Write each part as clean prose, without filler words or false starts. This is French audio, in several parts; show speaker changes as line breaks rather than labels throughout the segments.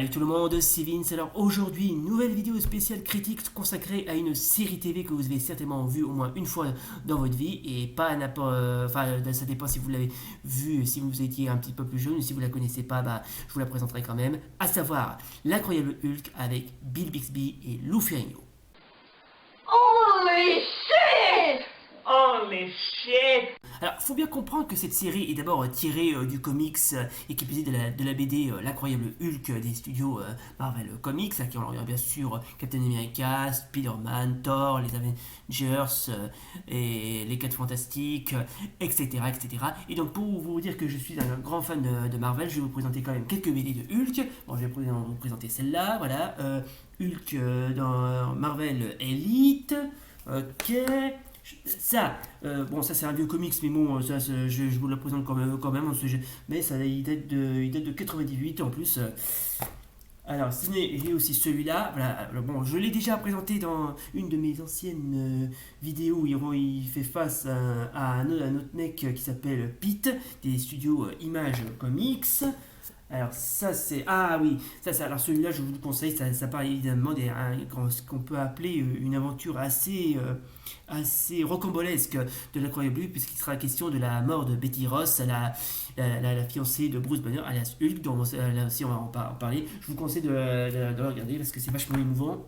Salut tout le monde, c'est Vince. Alors aujourd'hui, une nouvelle vidéo spéciale critique consacrée à une série TV que vous avez certainement vue au moins une fois dans votre vie et pas à n'importe... Enfin, ça dépend si vous l'avez vue, si vous étiez un petit peu plus jeune ou si vous la connaissez pas, je vous la présenterai quand même. À savoir, l'incroyable Hulk avec Bill Bixby et Lou Ferrigno.
Holy shit!
Holy shit!
Alors, faut bien comprendre que cette série est d'abord tirée du comics et qui est pisée de la BD L'incroyable Hulk des studios Marvel Comics, qui ont bien sûr Captain America, Spider-Man, Thor, les Avengers et les 4 Fantastiques, etc., etc. Et donc, pour vous dire que je suis un grand fan de Marvel, je vais vous présenter quand même quelques BD de Hulk. Bon, je vais vous présenter celle-là, voilà. Hulk dans Marvel Elite. Ok. Ça, ça c'est un vieux comics, mais bon, ça je vous le présente quand même mais ça il date de 98 en plus. Alors, j'ai aussi celui-là. Voilà, bon, je l'ai déjà présenté dans une de mes anciennes vidéos où il fait face à un autre mec qui s'appelle Pete, des studios Image Comics. Alors ça c'est... Ah oui, alors celui-là je vous le conseille, ça parle évidemment ce qu'on peut appeler une aventure assez rocambolesque de l'incroyable Hulk, puisqu'il sera question de la mort de Betty Ross, la fiancée de Bruce Banner, alias Hulk, dont là aussi on va en parler. Je vous conseille de le regarder parce que c'est vachement émouvant.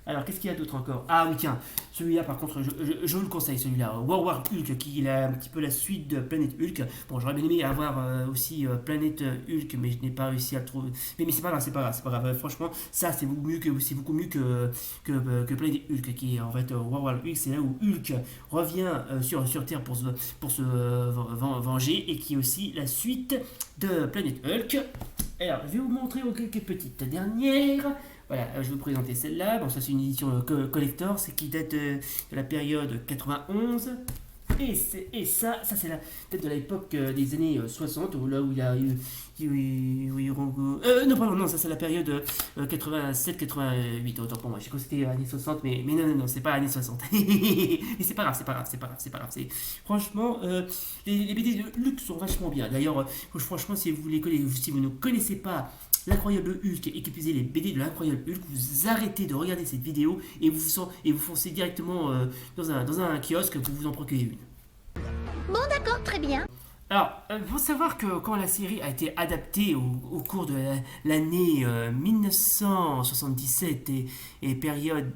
Alors, qu'est-ce qu'il y a d'autre encore? Ah oui, tiens, celui-là par contre, je vous le conseille, celui-là, War Hulk, qui est un petit peu la suite de Planet Hulk. Bon, j'aurais bien aimé avoir aussi Planet Hulk, mais je n'ai pas réussi à le trouver. Mais c'est pas grave. Franchement, ça c'est beaucoup mieux que Planet Hulk, qui est en fait War Hulk, c'est là où Hulk revient sur Terre pour se venger, et qui est aussi la suite de Planet Hulk. Alors, je vais vous montrer quelques petites dernières. Voilà, je vais vous présenter celle-là. Bon, ça c'est une édition collector, c'est qui date de la période 91. Et ça c'est peut-être de l'époque des années 60, là où il y a eu... non, ça c'est la période 87-88, autant pour moi. Je sais que c'était années 60, mais non, c'est pas années 60. Mais c'est pas grave. Franchement, les BD de Hulk sont vachement bien. D'ailleurs, franchement, si vous ne connaissez pas l'incroyable Hulk et que les BD de l'incroyable Hulk, vous arrêtez de regarder cette vidéo et vous foncez directement dans un kiosque pour vous en procurer une.
Bon d'accord, très bien.
Alors, il faut savoir que quand la série a été adaptée au cours de l'année 1977 et période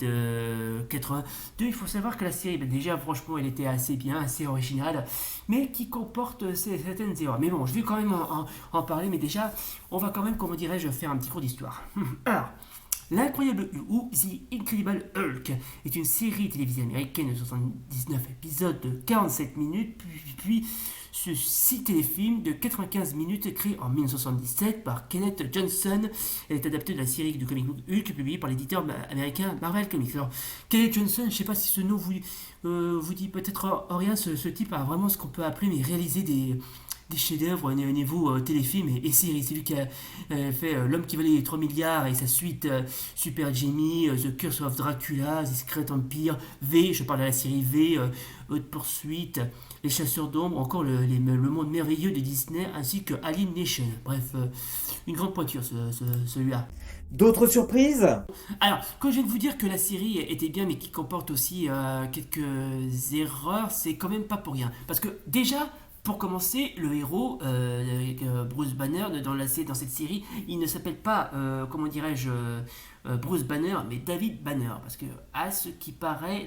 82, il faut savoir que la série, déjà franchement, elle était assez bien, assez originale, mais qui comporte certaines erreurs. Mais bon, je vais quand même en parler, mais déjà, on va quand même, comment dirais-je, faire un petit cours d'histoire. Alors, l'incroyable Hulk, ou The Incredible Hulk, est une série télévisée américaine de 79 épisodes de 47 minutes, puis ce 6 téléfilms de 95 minutes créé en 1977 par Kenneth Johnson. Elle est adaptée de la série du comic book Hulk publiée par l'éditeur américain Marvel Comics. Alors, Kenneth Johnson, je ne sais pas si ce nom vous dit peut-être rien, ce type a vraiment ce qu'on peut appeler, mais réaliser des chefs-d'œuvre au niveau téléfilm et série. C'est lui qui a fait L'homme qui valait 3 milliards et sa suite Super Jimmy, The Curse of Dracula, The Secret Empire, V, je parle de la série V, Haute Poursuite, Les Chasseurs d'Ombre, encore le monde merveilleux de Disney, ainsi que Alien Nation. Bref, une grande pointure celui-là.
D'autres surprises?
Alors, quand je viens de vous dire que la série était bien mais qui comporte aussi quelques erreurs, c'est quand même pas pour rien. Parce que déjà, pour commencer, le héros, Bruce Banner, dans cette série, il ne s'appelle pas, Bruce Banner, mais David Banner. Parce que, à ce qui paraît,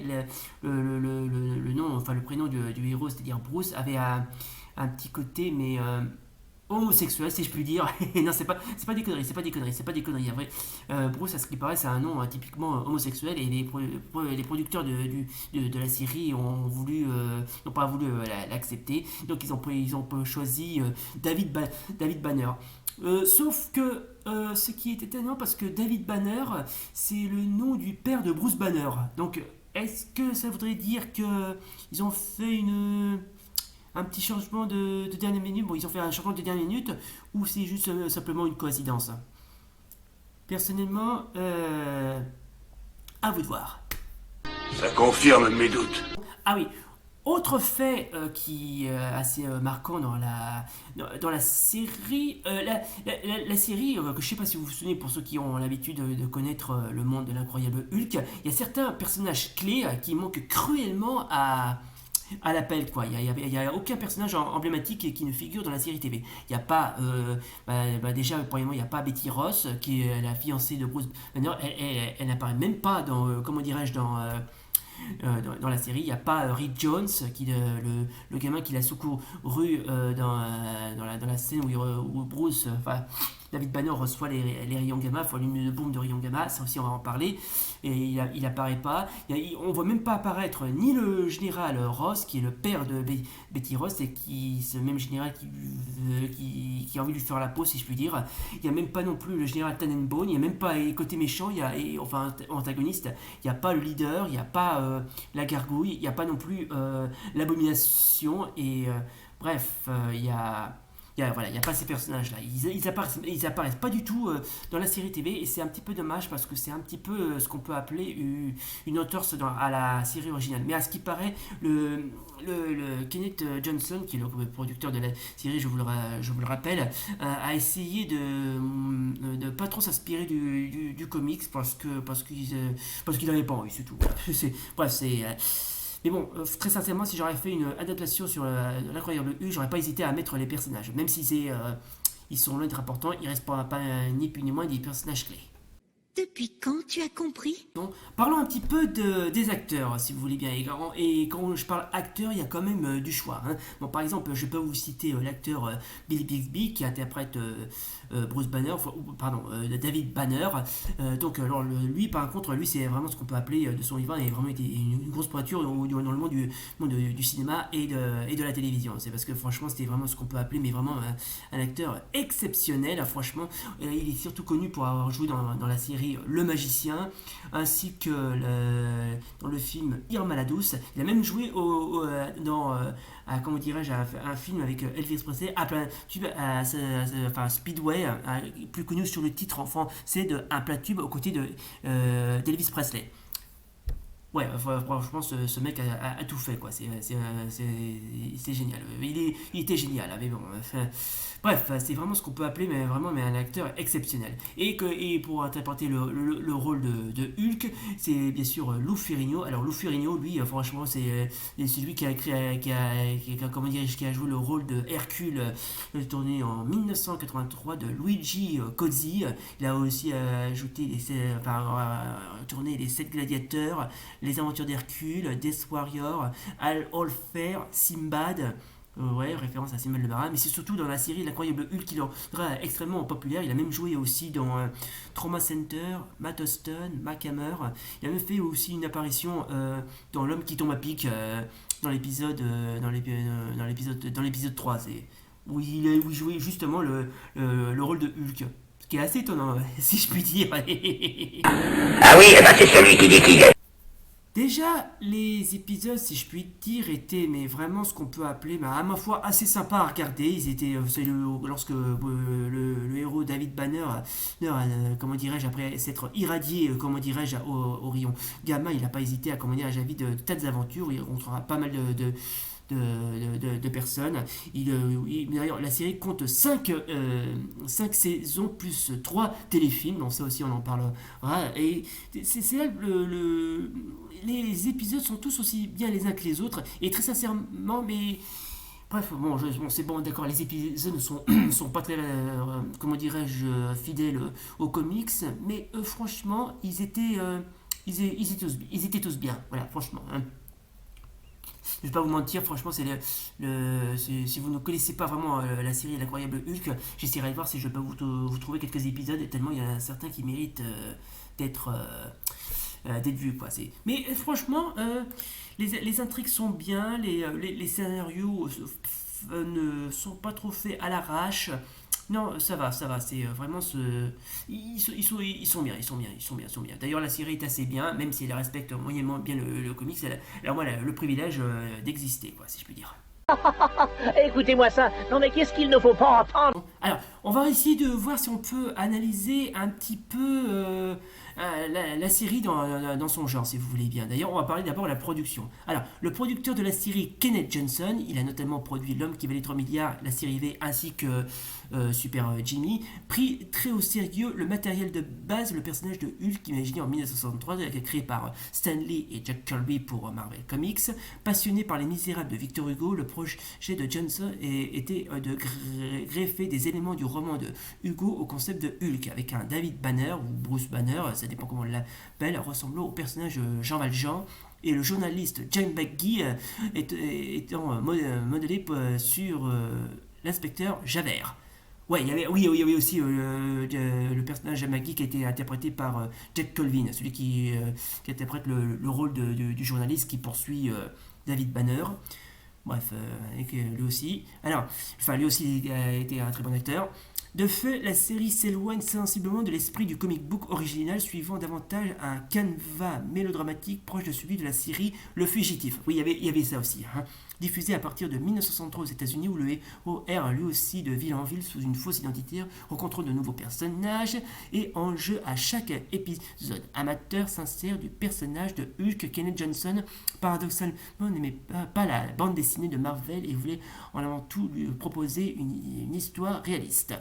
le nom, enfin le prénom du héros, c'est-à-dire Bruce, avait un petit côté, mais... homosexuel, si je puis dire. Non, c'est pas des conneries. En vrai, Bruce, à ce qui paraît, c'est un nom typiquement homosexuel, et les producteurs de la série n'ont pas voulu l'accepter. Donc ils ont choisi David Banner. Sauf que ce qui est étonnant, parce que David Banner, c'est le nom du père de Bruce Banner. Donc est-ce que ça voudrait dire que ils ont fait un petit changement de dernière minute? Bon, ils ont fait un changement de dernière minute, ou c'est juste simplement une coïncidence? Personnellement, à vous de voir.
Ça confirme mes doutes.
Ah oui, Autre fait qui est assez marquant dans la série, la série, que je ne sais pas si vous vous souvenez pour ceux qui ont l'habitude de connaître le monde de l'incroyable Hulk, il y a certains personnages clés qui manquent cruellement à l'appel, quoi. Il y a aucun personnage emblématique qui ne figure dans la série TV. Il n'y a pas, déjà, premièrement, il n'y a pas Betty Ross, qui est la fiancée de Bruce Banner. Elle n'apparaît même pas dans, comment dirais-je, dans la série. Il n'y a pas Reed Jones, le gamin qui l'a secouru dans la scène où Bruce, David Banner reçoit les rayons gamma, enfin une bombe de rayons gamma, ça aussi on va en parler, et il apparaît pas. On voit même pas apparaître ni le général Ross, qui est le père de Betty Ross, et ce même général qui a envie de lui faire la peau, si je puis dire. Il n'y a même pas non plus le général Tannenbaum, il n'y a même pas côté méchant, enfin antagoniste, il n'y a pas le leader, il n'y a pas la gargouille, il n'y a pas non plus l'abomination, et bref, il y a pas ces personnages-là. Ils apparaissent pas du tout dans la série TV, et c'est un petit peu dommage parce que c'est un petit peu ce qu'on peut appeler une entorse à la série originale. Mais à ce qui paraît, le Kenneth Johnson, qui est le producteur de la série, je vous le rappelle, a essayé de pas trop s'inspirer du comics parce qu'il n'avait pas envie, c'est tout. Mais bon, très sincèrement, si j'aurais fait une adaptation sur l'incroyable Hulk, j'aurais pas hésité à mettre les personnages. Même si ils sont loin d'être importants, ils restent pas ni plus ni moins des personnages clés.
Depuis quand tu as compris?
Donc, parlons un petit peu des acteurs, si vous voulez bien. Et quand je parle acteur, il y a quand même du choix. Hein. Bon, par exemple, je peux vous citer l'acteur Billy Bixby qui interprète Bruce Banner, David Banner. Alors, lui, par contre, c'est vraiment ce qu'on peut appeler de son vivant, il a vraiment été une grosse pointure dans le monde du cinéma et de la télévision. C'est parce que franchement, c'était vraiment ce qu'on peut appeler, mais vraiment un acteur exceptionnel. Franchement, il est surtout connu pour avoir joué dans la série Le Magicien, ainsi que dans le film Irma la Douce. Il a même joué dans un film avec Elvis Presley, Speedway, plus connu sur le titre en français de Un plat tube aux côtés d'Elvis Presley. Ouais, franchement, ce mec a tout fait, quoi. C'est génial. Il était génial, mais bon. Bref, c'est vraiment ce qu'on peut appeler, mais un acteur exceptionnel. Et pour interpréter le rôle de Hulk, c'est bien sûr Lou Ferrigno. Alors Lou Ferrigno, lui, franchement, c'est lui qui a joué le rôle de Hercule, tourné en 1983 de Luigi Cozzi. Il a aussi tourné les 7 gladiateurs, les aventures d'Hercule, Death Warrior, All-Fair, Simbad. Référence à Simon le Marin, mais c'est surtout dans la série L'incroyable Hulk qu'il est extrêmement populaire. Il a même joué aussi dans Trauma Center, Matt Austin, Mark Hammer. Il a même fait aussi une apparition dans L'homme qui tombe à pic dans l'épisode 3, où il jouait justement le rôle de Hulk. Ce qui est assez étonnant, si je puis dire.
Ah oui, c'est celui qui dit qu'il est.
Déjà, les épisodes, si je puis dire, étaient vraiment ce qu'on peut appeler, à ma foi, assez sympa à regarder. Ils étaient, lorsque le héros David Banner, après s'être irradié, au rayon gamma, il n'a pas hésité à vivre de tas d'aventures. Il rencontrera pas mal de personnes. D'ailleurs, la série compte 5 saisons plus 3 téléfilms, donc ça aussi on en parlera. Et c'est là les épisodes sont tous aussi bien les uns que les autres, et très sincèrement, mais bref, c'est bon, d'accord, les épisodes ne sont pas très, fidèles aux comics, mais franchement, ils étaient tous bien, voilà, franchement. Hein. Je ne vais pas vous mentir, franchement, si vous ne connaissez pas vraiment la série L'incroyable Hulk, j'essaierai de voir si je peux vous trouver quelques épisodes, tellement il y en a certains qui méritent d'être vus, quoi. Mais franchement, les intrigues sont bien, les scénarios ne sont pas trop faits à l'arrache. Non, ça va, c'est vraiment ils sont bien. D'ailleurs, la série est assez bien, même si elle respecte moyennement bien le comics. Alors moi, le privilège d'exister, quoi, si je puis dire.
Écoutez-moi ça. Non mais qu'est-ce qu'il ne faut pas entendre?
Alors, on va essayer de voir si on peut analyser un petit peu la série dans son genre, si vous voulez bien. D'ailleurs, on va parler d'abord de la production. Alors, le producteur de la série, Kenneth Johnson, il a notamment produit L'homme qui valait 3 milliards, la série V, ainsi que Super Jimmy, pris très au sérieux le matériel de base, le personnage de Hulk, imaginé en 1963, créé par Stan Lee et Jack Kirby pour Marvel Comics. Passionné par Les Misérables de Victor Hugo, le projet de Johnson était de greffer des éléments du roman de Hugo au concept de Hulk, avec un David Banner, ou Bruce Banner, ça dépend comment on l'appelle, ressemblant au personnage Jean Valjean, et le journaliste James McGee étant modelé sur l'inspecteur Javert. Ouais, il y avait aussi le personnage de McGee qui a été interprété par Jack Colvin, celui qui interprète le rôle du journaliste qui poursuit David Banner. Bref, et que lui aussi. Alors, lui aussi a été un très bon acteur. De fait, la série s'éloigne sensiblement de l'esprit du comic book original, suivant davantage un canevas mélodramatique proche de celui de la série Le Fugitif. Oui, il y avait ça aussi. Diffusé à partir de 1963 aux États-Unis, où le héros erre lui aussi de ville en ville sous une fausse identité, rencontrant de nouveaux personnages et en jeu à chaque épisode. Amateur sincère du personnage de Hulk, Kenneth Johnson, paradoxalement, n'aimait pas la bande dessinée de Marvel et voulait en avant tout lui proposer une histoire réaliste.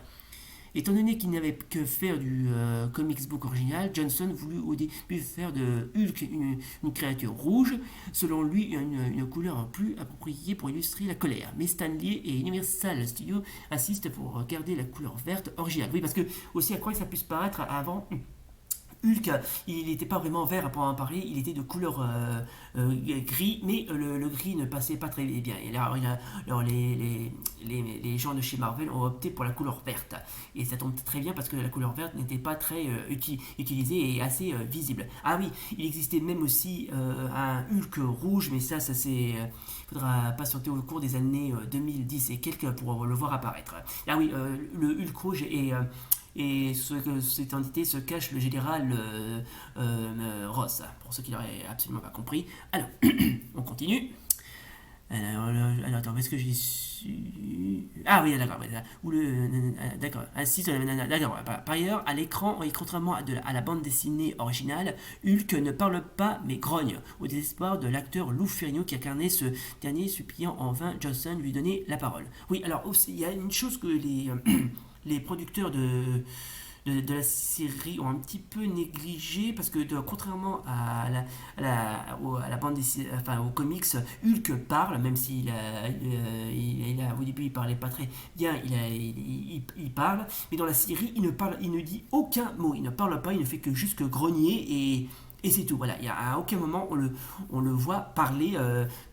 Étant donné qu'il n'avait que faire du comics book original, Johnson voulut au début faire de Hulk une créature rouge, selon lui une couleur plus appropriée pour illustrer la colère. Mais Stan Lee et Universal Studios insistent pour garder la couleur verte originale. Oui, parce que aussi à quoi ça puisse paraître avant... Hulk, il n'était pas vraiment vert pour en parler, il était de couleur gris, mais le gris ne passait pas très bien. Et là, alors les gens de chez Marvel ont opté pour la couleur verte. Et ça tombe très bien parce que la couleur verte n'était pas très utilisée et assez visible. Ah oui, il existait même aussi un Hulk rouge, mais ça c'est... faudra patienter au cours des années 2010 et quelques pour le voir apparaître. Ah oui, le Hulk rouge est... et cette entité se cache le général Ross, pour ceux qui n'auraient absolument pas compris. Alors, on continue. Alors attends, est-ce que j'ai su... Ah oui, d'accord. D'accord. Ainsi, d'accord. Par ailleurs, à l'écran, et contrairement à la bande dessinée originale, Hulk ne parle pas mais grogne, au désespoir de l'acteur Lou Ferrigno qui incarnait ce dernier, suppliant en vain Johnson lui donner la parole. Oui, alors aussi, il y a une chose que les producteurs de la série ont un petit peu négligé parce que contrairement à la bande dessinée, enfin aux comics, Hulk parle, même s'il au début il parlait pas très bien, il parle, mais dans la série il ne dit aucun mot, il ne parle pas, il ne fait que juste que grogner et c'est tout. Voilà, à aucun moment on le voit parler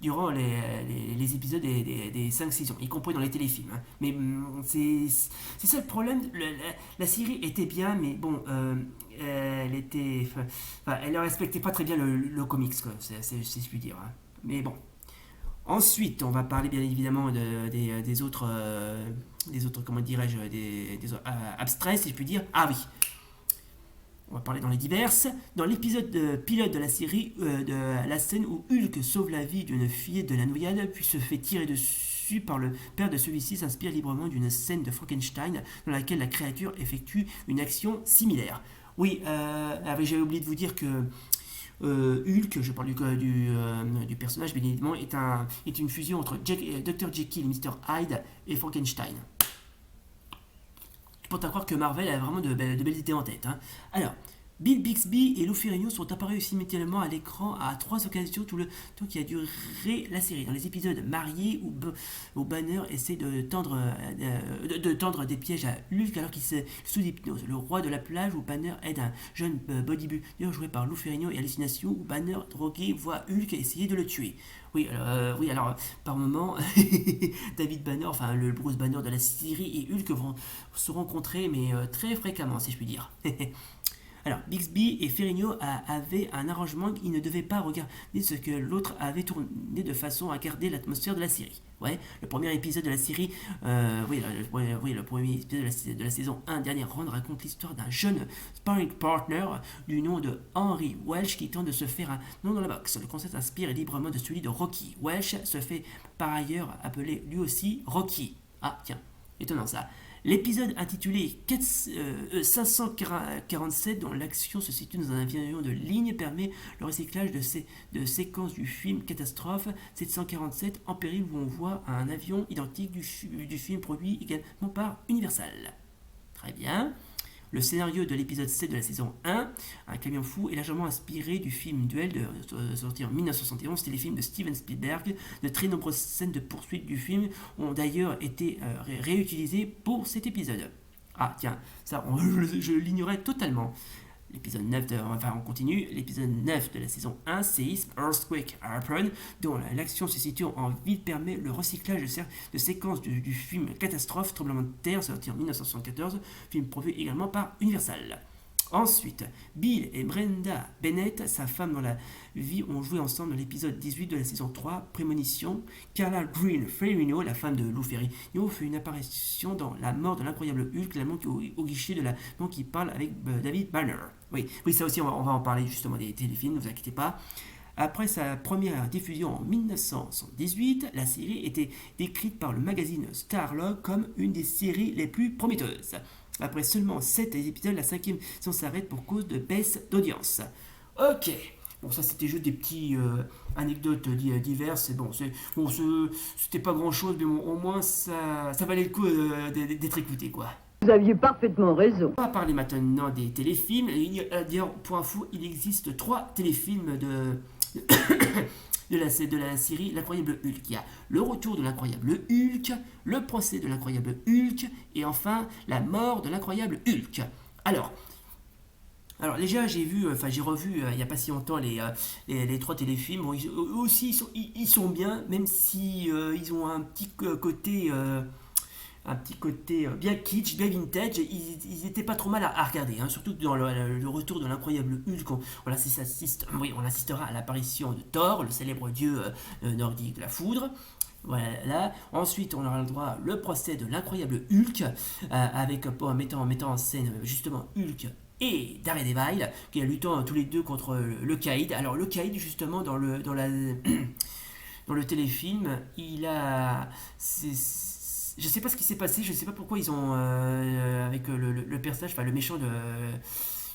durant les épisodes des 5 saisons, y compris dans les téléfilms. Mais c'est ça le problème. La série était bien, mais bon, elle ne respectait pas très bien le comics, quoi, c'est ce que je puis dire. Mais bon. Ensuite, on va parler bien évidemment des autres, comment dirais-je, des abstraits, si je puis dire. Ah oui. On va parler dans les diverses. Dans l'épisode pilote de la série, de la scène où Hulk sauve la vie d'une fillette de la noyade, puis se fait tirer dessus par le père de celui-ci, s'inspire librement d'une scène de Frankenstein dans laquelle la créature effectue une action similaire. Oui, j'avais oublié de vous dire que Hulk, je parle du personnage, bien évidemment, est une fusion entre Dr. Jekyll, Mr. Hyde et Frankenstein. Pour t'en croire que Marvel a vraiment de belles idées en tête. Alors, Bill Bixby et Lou Ferrigno sont apparus simultanément à l'écran à 3 occasions tout le temps qui a duré la série. Dans les épisodes mariés où Banner essaie de tendre des pièges à Hulk alors qu'il est sous hypnose. Le roi de la plage où Banner aide un jeune bodybuilder joué par Lou Ferrigno et Hallucination où Banner, drogué, voit Hulk essayer de le tuer. Oui, alors par moment, David Banner, enfin le Bruce Banner de la série et Hulk vont se rencontrer, mais très fréquemment, si je puis dire. Alors, Bixby et Ferrigno avaient un arrangement qui ne devait pas regarder ce que l'autre avait tourné de façon à garder l'atmosphère de la série. Ouais, le premier épisode de la série, le premier épisode de la saison 1, dernière ronde, raconte l'histoire d'un jeune sparring partner du nom de Henry Welsh qui tente de se faire un nom dans la boxe. Le concept s'inspire librement de celui de Rocky. Welsh se fait par ailleurs appeler lui aussi Rocky. Ah, tiens, étonnant ça. L'épisode intitulé 547, dont l'action se situe dans un avion de ligne, permet le recyclage de séquences du film Catastrophe 747 en péril, où on voit un avion identique du film produit également par Universal. Très bien. Le scénario de l'épisode 7 de la saison 1, Un camion fou, est largement inspiré du film Duel sorti en 1971, téléfilm de Steven Spielberg. De très nombreuses scènes de poursuite du film ont d'ailleurs été réutilisées pour cet épisode. Ah tiens, ça je l'ignorais totalement. L'épisode 9 on continue. L'épisode 9 de la saison 1, Séisme, Earthquake, Harpoon, dont l'action se situe en ville, permet le recyclage de séquences du film Catastrophe, Tremblement de terre, sorti en 1974, film produit également par Universal. Ensuite, Bill et Brenda Bennett, sa femme dans la vie, ont joué ensemble dans l'épisode 18 de la saison 3, Prémonition. Carla Green Ferrigno, la femme de Lou Ferrigno, fait une apparition dans La mort de l'incroyable Hulk, la manque au guichet de la manque qui parle avec David Banner. Oui, ça aussi, on va en parler justement des téléfilms, ne vous inquiétez pas. Après sa première diffusion en 1978, la série était décrite par le magazine Starlog comme une des séries les plus prometteuses. Après seulement 7 épisodes, la 5e saison s'arrête pour cause de baisse d'audience. Ok, bon ça c'était juste des petits anecdotes diverses. Bon, c'était pas grand chose, mais bon, au moins ça valait le coup d'être écouté quoi.
Vous aviez parfaitement raison.
On va parler maintenant des téléfilms. D'ailleurs, pour info, il existe 3 téléfilms de la série L'Incroyable Hulk. Il y a le retour de l'Incroyable Hulk, le procès de l'Incroyable Hulk, et enfin la mort de l'Incroyable Hulk. Alors déjà j'ai revu il n'y a pas si longtemps les 3 téléfilms. Bon, eux aussi ils sont bien, même si ils ont un petit côté bien kitsch, bien vintage. Ils étaient pas trop mal à regarder, hein, surtout dans le retour de l'incroyable Hulk. On assistera à l'apparition de Thor, le célèbre dieu nordique de la foudre. Voilà. Ensuite, on aura le droit le procès de l'incroyable Hulk, en mettant en scène justement Hulk et Daredevil, qui luttant tous les deux contre le Caïd. Alors le Caïd, justement, dans le téléfilm, je sais pas ce qui s'est passé, je sais pas pourquoi ils ont avec le personnage, enfin le méchant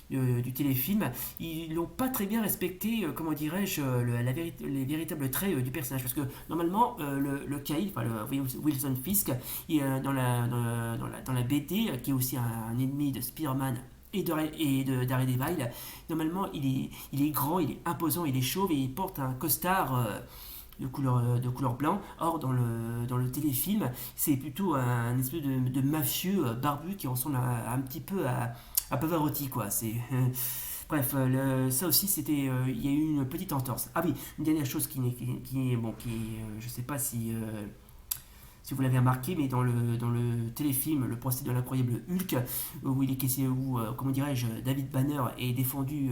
du téléfilm, ils n'ont pas très bien respecté, comment dirais-je, les véritables traits du personnage, parce que normalement le Caïd, enfin le Wilson Fisk, dans la BD, qui est aussi un ennemi de Spider-Man et de Daredevil, normalement il est grand, il est imposant, il est chauve et il porte un costard de couleur blanc. Or dans le téléfilm, c'est plutôt un espèce de mafieux barbu qui ressemble un petit peu à Pavarotti quoi. Bref, ça aussi c'était, il y a eu une petite entorse. Ah oui, une dernière chose qui je sais pas si vous l'avez remarqué, mais dans le téléfilm Le procès de l'incroyable Hulk, où il est question, comment dirais-je, David Banner est défendu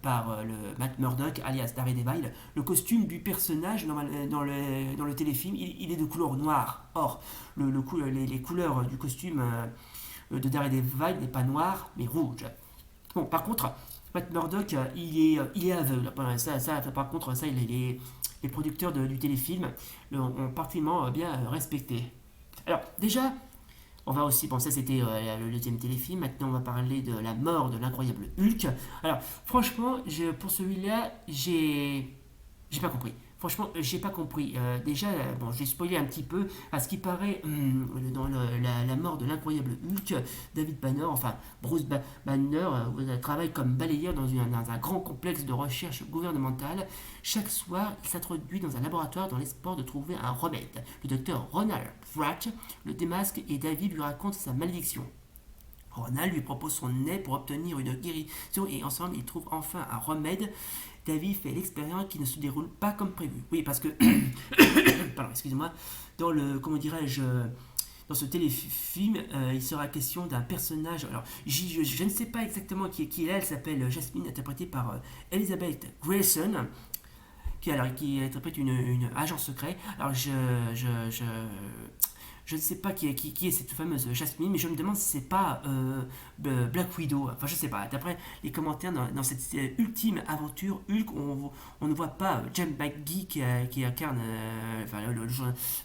par le Matt Murdock, alias Daredevil, le costume du personnage dans le téléfilm, il est de couleur noire. Or, les couleurs du costume de Daredevil n'est pas noir, mais rouge. Bon, par contre, Matt Murdock, il est aveugle. Par contre, ça, les producteurs du téléfilm ont particulièrement bien respecté. Alors, déjà, on va aussi... Bon, ça, c'était le deuxième téléfilm. Maintenant, on va parler de la mort de l'incroyable Hulk. Alors, franchement, pour celui-là, j'ai pas compris. Franchement, j'ai pas compris. Déjà, bon, je vais spoiler un petit peu. À ce qui paraît, dans la mort de l'incroyable Hulk, David Banner, enfin Bruce Banner, travaille comme balayeur dans un grand complexe de recherche gouvernementale. Chaque soir, il s'introduit dans un laboratoire dans l'espoir de trouver un remède. Le docteur Ronald Pratt le démasque et David lui raconte sa malédiction. Ronald lui propose son aide pour obtenir une guérison et ensemble, ils trouvent enfin un remède. David fait l'expérience qui ne se déroule pas comme prévu. Oui, parce que, pardon, excusez-moi, dans dans ce téléfilm, il sera question d'un personnage. Alors, je ne sais pas exactement qui est elle s'appelle Jasmine, interprétée par Elizabeth Grayson, qui interprète une agent secret. Alors, je ne sais pas qui est cette fameuse Jasmine, mais je me demande si c'est pas Black Widow. Enfin, je sais pas. D'après les commentaires dans cette ultime aventure Hulk, on ne voit pas James McGee qui incarne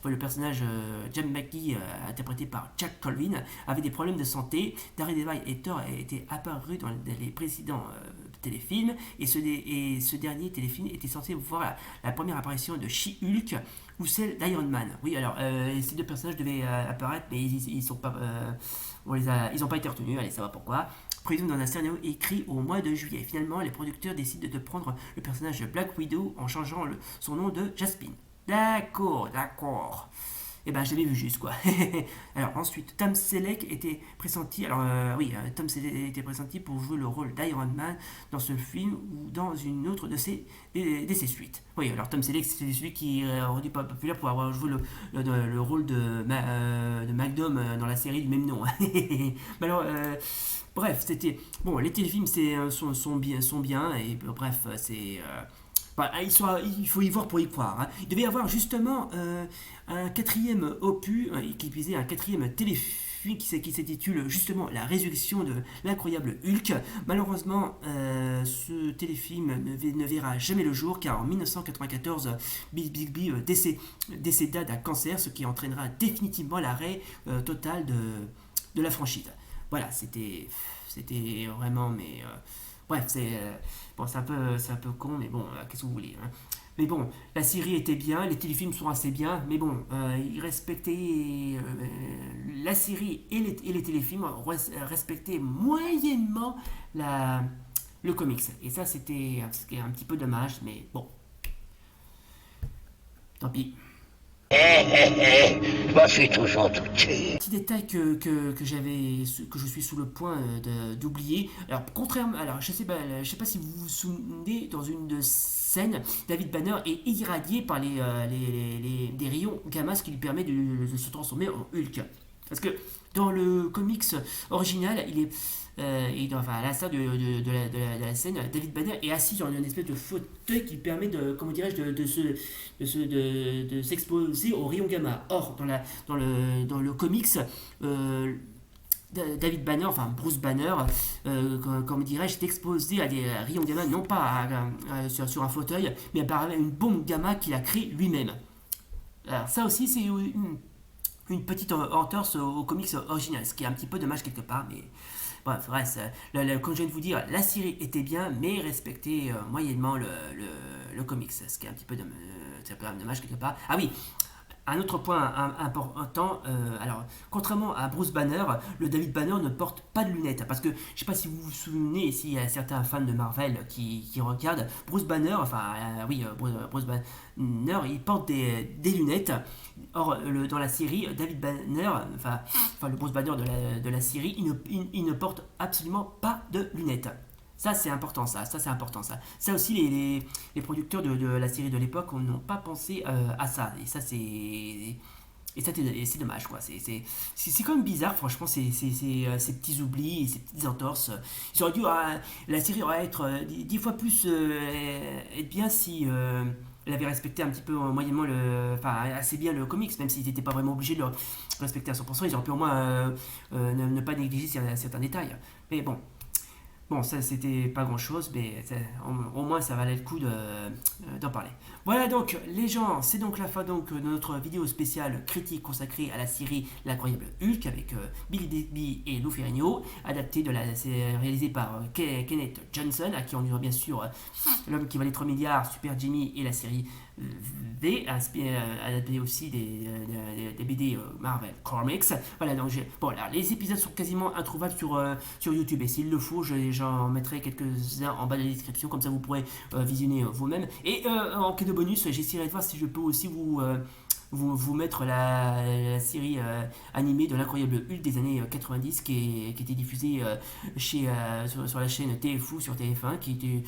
le personnage James McGee interprété par Jack Colvin avait des problèmes de santé. Daredevil et Thor étaient apparus dans les précédents téléfilms et ce dernier téléfilm était censé voir la première apparition de She-Hulk ou celle d'Iron Man. Oui, alors ces deux personnages devaient apparaître, mais ils sont pas, ils n'ont pas été retenus. Allez, ça va pourquoi. Prévu dans un scénario écrit au mois de juillet. Finalement, les producteurs décident de prendre le personnage de Black Widow en changeant son nom de Jasmine. D'accord. Et ben, je l'avais vu juste, quoi. Alors, ensuite, Tom Selleck était pressenti. Alors, Tom Selleck était pressenti pour jouer le rôle d'Iron Man dans ce film ou dans une autre de ses suites. Oui, alors Tom Selleck, c'est celui qui est rendu pas populaire pour avoir joué le rôle de Magnum dans la série du même nom. Mais alors, bref, c'était. Bon, les téléfilms sont bien, et bref, c'est. Il faut y voir pour y croire. Hein. Il devait y avoir justement un quatrième opus, qui visait un quatrième téléfilm qui s'intitule justement La résurrection de l'incroyable Hulk. Malheureusement, ce téléfilm ne verra jamais le jour car en 1994, Bill Bixby décéda d'un cancer, ce qui entraînera définitivement l'arrêt total de la franchise. Voilà, c'était vraiment, mais... bref, c'est un peu con, mais bon, qu'est-ce que vous voulez, hein. Mais bon, la série était bien, les téléfilms sont assez bien, mais bon, ils respectaient la série et les téléfilms respectaient moyennement le comics. Et ça, c'était un petit peu dommage, mais bon, tant pis.
Moi, je suis toujours touché.
Petit détail que je suis sous le point d'oublier. Alors, contrairement, je sais pas si vous vous souvenez, dans une scène, David Banner est irradié par des rayons gamma, ce qui lui permet de se transformer en Hulk. Parce que dans le comics original, il est à l'instar de la scène, David Banner est assis sur une espèce de fauteuil qui permet de s'exposer aux rayons gamma. Or, dans le comics, David Banner, enfin Bruce Banner, comme dirais-je, est exposé à des rayons gamma, non pas sur un fauteuil, mais par une bombe gamma qu'il a créée lui-même. Alors ça aussi, c'est une petite entorse au comics original, ce qui est un petit peu dommage quelque part, mais... Bref, comme je viens de vous dire, la série était bien, mais respectait moyennement le comics, ce qui est un petit peu dommage quelque part. Ah oui, un autre point important, alors contrairement à Bruce Banner, le David Banner ne porte pas de lunettes, parce que je ne sais pas si vous vous souvenez, s'il y a certains fans de Marvel qui regardent, Bruce Banner, Bruce Banner, il porte des lunettes. Or, dans la série, David Banner, le Bruce Banner de la série, il ne porte absolument pas de lunettes. Ça, c'est important, ça c'est important, ça. Ça aussi, les producteurs de la série de l'époque n'ont pas pensé à ça. Et ça, c'est dommage, quoi. C'est quand même bizarre, franchement, ces petits oublis et ces petites entorses. Ils auraient dû, la série aurait être 10 fois plus être bien si... elle avait respecté un petit peu moyennement assez bien le comics, même s'ils n'étaient pas vraiment obligés de le respecter à 100%, ils auraient pu au moins ne pas négliger certains détails. Mais bon, ça c'était pas grand chose, mais au moins ça valait le coup d'en parler. Voilà donc les gens, c'est donc la fin donc, de notre vidéo spéciale critique consacrée à la série L'incroyable Hulk avec Bill Bixby et Lou Ferrigno, adaptée réalisée par Kenneth Johnson, à qui on doit bien sûr L'homme qui valait 3 milliards, Super Jimmy et la série V, adapté aussi des BD Marvel Comics. Voilà, donc les épisodes sont quasiment introuvables sur YouTube, et s'il le faut, j'en mettrai quelques-uns en bas de la description, comme ça vous pourrez visionner vous-même. Et en cas de bonus, j'essaierai de voir si je peux aussi vous mettre la série animée de l'incroyable Hulk des années 90 qui était diffusée sur la chaîne TFU sur TF1, qui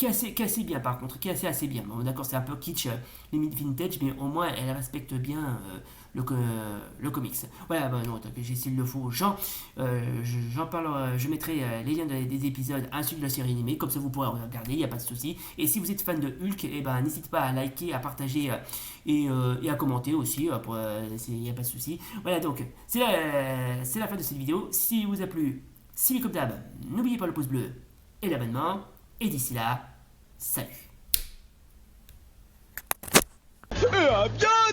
est assez bien, par contre, qui est assez bien. Bon, d'accord, c'est un peu kitsch, limite vintage, mais au moins elle respecte bien le comics. Voilà, bah non, j'ai s'il le faut, j'en parle, je mettrai les liens des épisodes ainsi de la série animée, comme ça vous pourrez regarder, il n'y a pas de souci. Et si vous êtes fan de Hulk, et ben n'hésitez pas à liker, à partager et à commenter aussi, il n'y a pas de souci. Voilà, donc c'est la fin de cette vidéo. Si vous a plu, si comme d'hab, n'oubliez pas le pouce bleu et l'abonnement. Et d'ici là, salut.
Bien